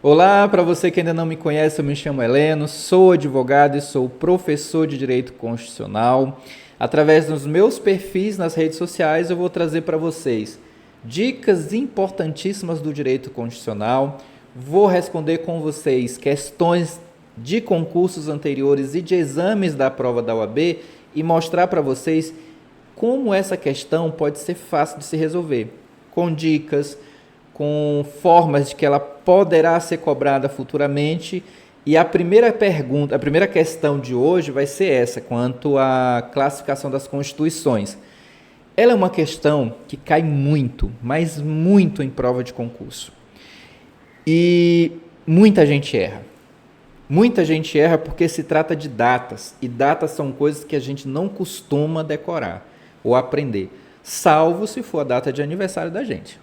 Olá, para você que ainda não me conhece, eu me chamo Heleno, sou advogado e sou professor de Direito Constitucional. Através dos meus perfis nas redes sociais, eu vou trazer para vocês dicas importantíssimas do Direito Constitucional. Vou responder com vocês questões de concursos anteriores e de exames da prova da OAB e mostrar para vocês como essa questão pode ser fácil de se resolver, com dicas, com formas de que ela poderá ser cobrada futuramente. E a primeira pergunta, a primeira questão de hoje vai ser essa, quanto à classificação das constituições. Ela é uma questão que cai muito, mas muito em prova de concurso. E muita gente erra. Muita gente erra porque se trata de datas, e datas são coisas que a gente não costuma decorar ou aprender, salvo se for a data de aniversário da gente,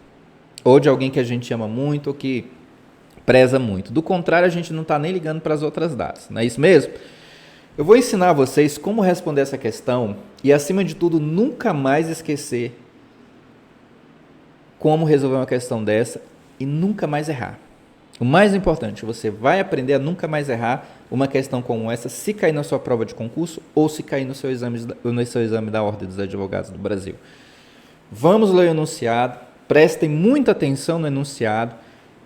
ou de alguém que a gente ama muito ou que preza muito. Do contrário, a gente não está nem ligando para as outras datas, não é isso mesmo? Eu vou ensinar a vocês como responder essa questão e, acima de tudo, nunca mais esquecer como resolver uma questão dessa e nunca mais errar. O mais importante, você vai aprender a nunca mais errar uma questão como essa, se cair na sua prova de concurso ou se cair no seu exame da Ordem dos Advogados do Brasil. Vamos ler o enunciado, prestem muita atenção no enunciado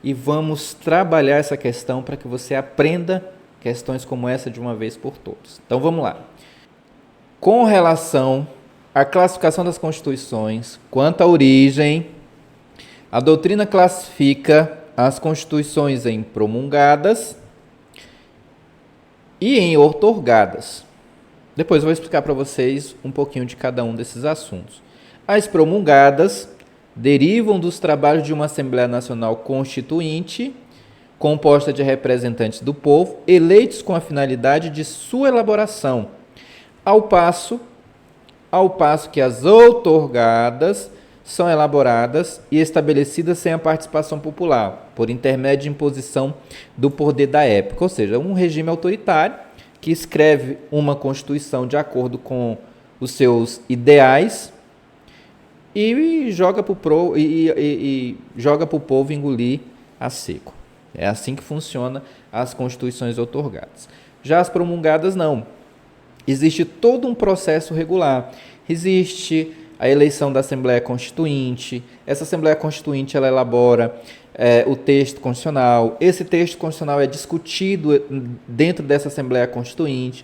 e vamos trabalhar essa questão para que você aprenda questões como essa de uma vez por todas. Então vamos lá. Com relação à classificação das constituições, quanto à origem, a doutrina classifica as constituições em promulgadas e em outorgadas. Depois eu vou explicar para vocês um pouquinho de cada um desses assuntos. As promulgadas derivam dos trabalhos de uma Assembleia Nacional Constituinte, composta de representantes do povo, eleitos com a finalidade de sua elaboração, ao passo que as outorgadas são elaboradas e estabelecidas sem a participação popular, por intermédio de imposição do poder da época, ou seja, um regime autoritário que escreve uma Constituição de acordo com os seus ideais e joga para o povo engolir a seco. É assim que funciona as constituições outorgadas. Já as promulgadas não. Existe todo um processo regular. Existe a eleição da Assembleia Constituinte. Essa Assembleia Constituinte ela elabora o texto constitucional. Esse texto constitucional é discutido dentro dessa Assembleia Constituinte.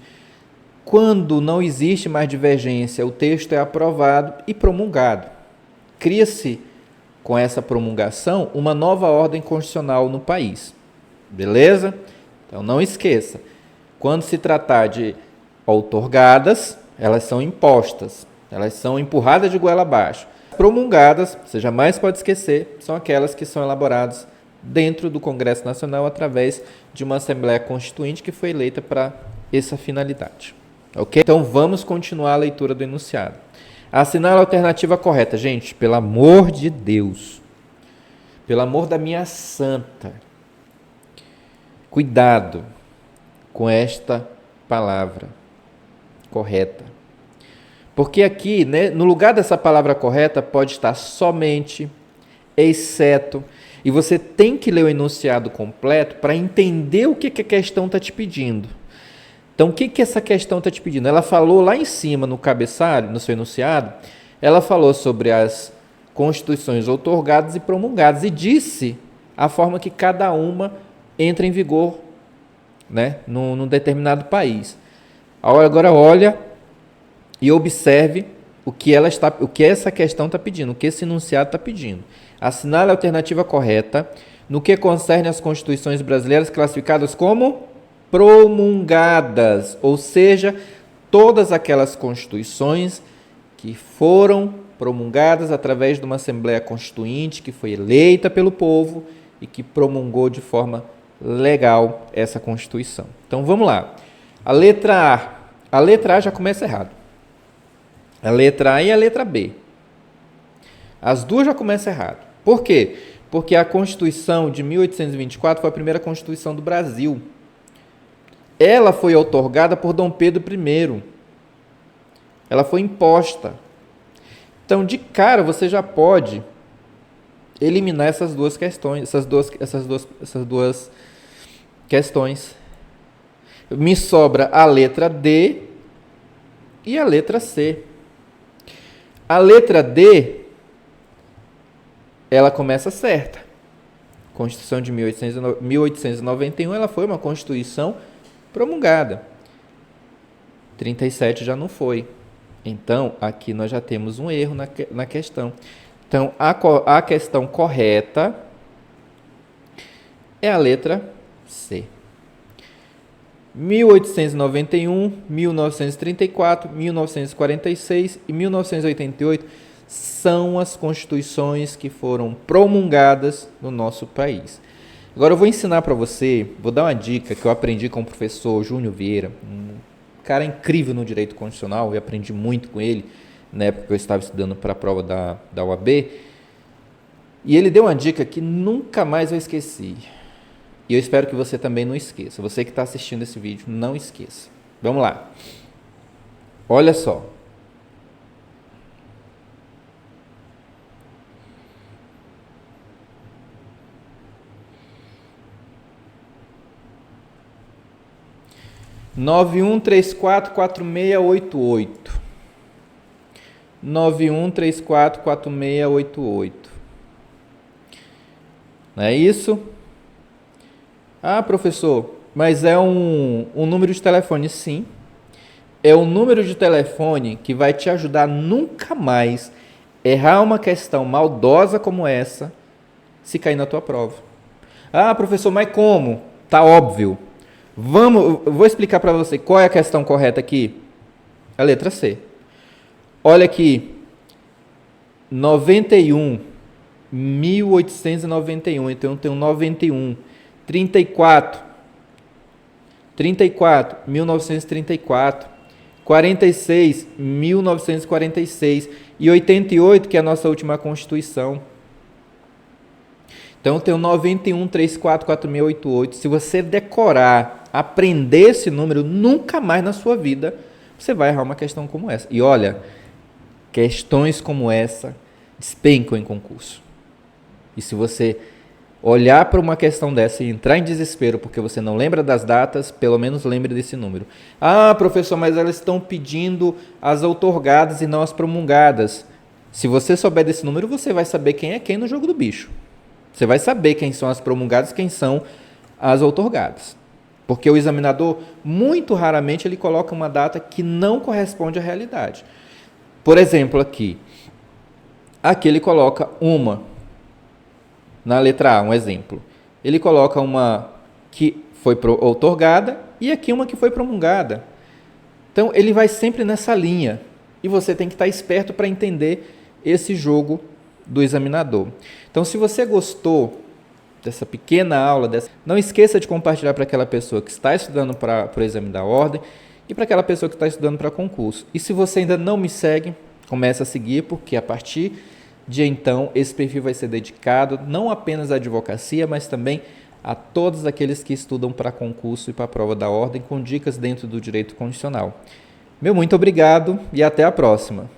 Quando não existe mais divergência, o texto é aprovado e promulgado. Cria-se, com essa promulgação, uma nova ordem constitucional no país. Beleza? Então não esqueça, quando se tratar de outorgadas, elas são impostas, elas são empurradas de goela abaixo. Promulgadas, você jamais pode esquecer, são aquelas que são elaboradas dentro do Congresso Nacional através de uma Assembleia Constituinte que foi eleita para essa finalidade. Ok? Então vamos continuar a leitura do enunciado. Assinale a alternativa correta. Gente, pelo amor de Deus, pelo amor da minha santa, cuidado com esta palavra correta. Porque aqui, né, no lugar dessa palavra correta, pode estar somente, exceto, e você tem que ler o enunciado completo para entender o que a questão está te pedindo. Então, o que essa questão está te pedindo? Ela falou lá em cima, no cabeçalho, no seu enunciado, ela falou sobre as constituições outorgadas e promulgadas e disse a forma que cada uma entra em vigor, né, num determinado país. Agora olha e observe o que essa questão está pedindo, o que esse enunciado está pedindo. Assinale a alternativa correta no que concerne às constituições brasileiras classificadas como promulgadas, ou seja, todas aquelas constituições que foram promulgadas através de uma Assembleia Constituinte que foi eleita pelo povo e que promulgou de forma legal essa Constituição. Então vamos lá. A letra A. A letra A já começa errado. A letra A e a letra B. As duas já começam errado. Por quê? Porque a Constituição de 1824 foi a primeira Constituição do Brasil. Ela foi outorgada por Dom Pedro I. Ela foi imposta. Então, de cara, você já pode eliminar essas duas questões, essas duas questões. Me sobra a letra D e a letra C. A letra D, ela começa certa. Constituição de 1891, ela foi uma Constituição promulgada. 37 já não foi. Então, aqui nós já temos um erro na questão. Então, a questão correta é a letra C. 1891, 1934, 1946 e 1988 são as constituições que foram promulgadas no nosso país. Agora eu vou ensinar para você, vou dar uma dica que eu aprendi com o professor Júnior Vieira, um cara incrível no direito constitucional, eu aprendi muito com ele, na época que eu estava estudando para a prova da UAB, e ele deu uma dica que nunca mais eu esqueci. E eu espero que você também não esqueça. Você que está assistindo esse vídeo, não esqueça. Vamos lá. Olha só. Nove um três quatro quatro meia oito oito. 91344688. Não é isso? Ah, professor, mas é um número de telefone? Sim. É um número de telefone que vai te ajudar a nunca mais errar uma questão maldosa como essa se cair na tua prova. Ah, professor, mas como? Tá óbvio. Eu vou explicar para você qual é a questão correta aqui. A letra C. Olha aqui, 91, 1891, então tem um 91, 34, 1934, 46, 1946 e 88, que é a nossa última Constituição. Então tem o 91344688. Se você decorar, aprender esse número, nunca mais na sua vida você vai errar uma questão como essa. E olha, questões como essa despencam em concurso. E se você olhar para uma questão dessa e entrar em desespero porque você não lembra das datas, pelo menos lembre desse número. Ah, professor, mas elas estão pedindo as outorgadas e não as promulgadas. Se você souber desse número, você vai saber quem é quem no jogo do bicho. Você vai saber quem são as promulgadas e quem são as outorgadas. Porque o examinador, muito raramente, ele coloca uma data que não corresponde à realidade. Por exemplo, aqui ele coloca uma, na letra A, um exemplo. Ele coloca uma que foi outorgada e aqui uma que foi promulgada. Então, ele vai sempre nessa linha. E você tem que estar esperto para entender esse jogo do examinador. Então, se você gostou dessa pequena aula, não esqueça de compartilhar para aquela pessoa que está estudando para o exame da ordem e para aquela pessoa que está estudando para concurso. E se você ainda não me segue, comece a seguir, porque a partir de então esse perfil vai ser dedicado não apenas à advocacia, mas também a todos aqueles que estudam para concurso e para a prova da ordem, com dicas dentro do direito constitucional. Meu muito obrigado e até a próxima.